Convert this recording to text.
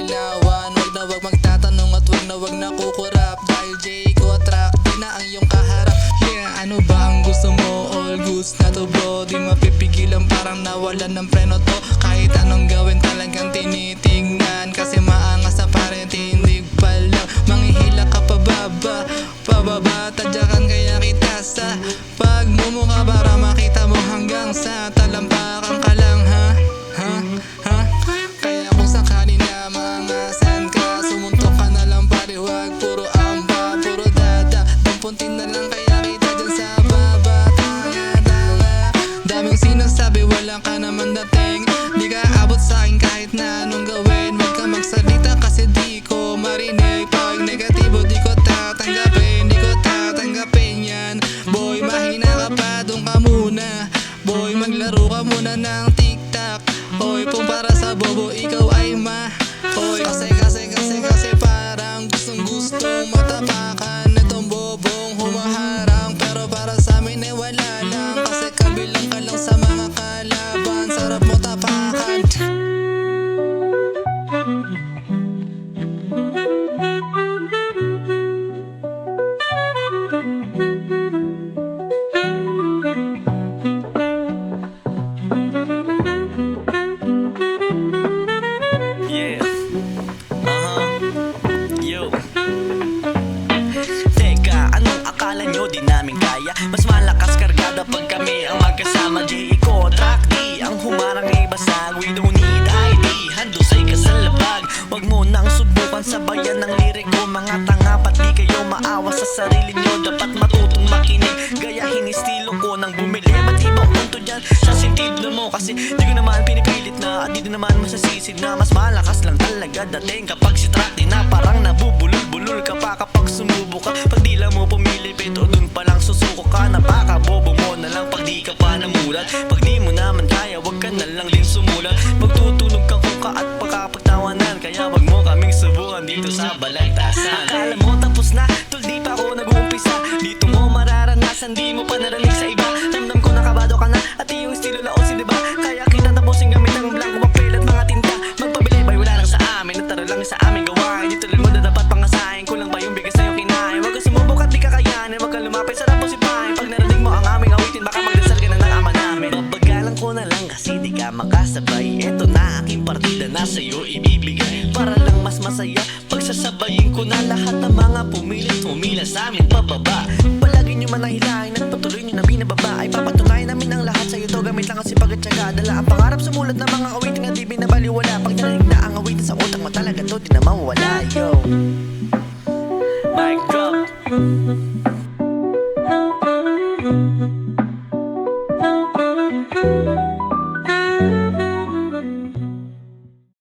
linawan. Wag magtatanong at wag na kukurap. Dahil Jayco track, di na ang iyong kaharap. Yeah, ano ba ang gusto mo? All goods na to bro, di mapipigilan, parang nawalan ng preno to. Kahit anong gawin talagang tinitingnan, kasi maangas na parang tindig pa lang. Manghihila ka pababa, tadyakan kaya kita sa pagmumukha, para makita mo hanggang sa talampakan ka lang, ha? Kaya kung sakali na mangasan ka, sumuntok ka na lang pare, wag puro amba, puro dada. Dampuntin na lang kaya kita dyan sa baba. Tanga, daming sinasabi, wala ka naman dating. Di ka abot sa'kin kahit na anong gawin. Wag ka magsalita kasi di ko marinig. Pag negatibo di ko tatanggapin, yan. Boy, mahina ka pa, doon ka muna. Boy, maglaro ka muna ng TikTok. Hoy, kung para sa bobo ikaw ay Hoy, kasi parang gustong matapakan itong bobong humaharang. Pero para sa amin ay wala lang, kasi kabilang ka lang sa mga kalaban. Sarap mo tapakan. Di namin kaya, mas malakas kargada pag kami ang magkasama. Jayco track, di ang humarang ibasag. We don't need ID, handusay ka sa labag. Wag mo nang subukan sabayan ng liriko. Mga tanga, ba't di kayo maawa sa sarili nyo? Dapat matutong makinig, gayahin estilo ko nang bumili. Ba't iba punto dyan sa sentido mo? Kasi di ko naman pinipilit na, at di naman masasisid na. Mas malakas lang talaga dating kapag si track, di na parang nabubulol-bulol ka pa kapag sumubo ka. Pag di lang mo pumili, pero dun palang susuko ka. Napaka-bobo mo na lang pag di ka pa namulat. Pag di mo naman kaya, wag ka na lang din sumulat. Magtutulog kang kuka at pagkapagtawanan. Kaya wag mo kaming subukan dito sa balagtasan. Akala mo tapos na, tol di pa ako nag-uumpisa. Dito mo mararanasan, di mo pa narinig sa iba. Damdam ko nakabado ka na, at iyong estilo laosin, diba? Kaya kita tapusin gamit ang blanco, papel at mga tinta. Magpabilibay, wala lang sa amin, at taro lang sa aming gawain. Dito lang mo na dapat pangasahin, kulang pa yung bigas na yung kinain. Wag ka sumubok at di ka kayanin, wag ka lumapit, sarap mo sipahin. Pag narinig mo ang aming awitin, baka magdasal ka na ng ama namin. Babagalan ko na lang kasi di ka makasabay. Eto na aking partida na sa'yo ibibigay, para lang mas masaya. Pagsasabayin ko na lahat ng mga pumilit humila sa amin pababa. Palagi nyo manahilahin at patuloy nyo na binababa. Ay papatunayan namin ang lahat sa'yo to, gamit lang ang sipag at syaga. Dala ang pangarap sumulat ng mga awitin na di binabaliwala. Pag narinig na ang awitin sa utak mo, talaga to di na mawawala. Yo, mic drop.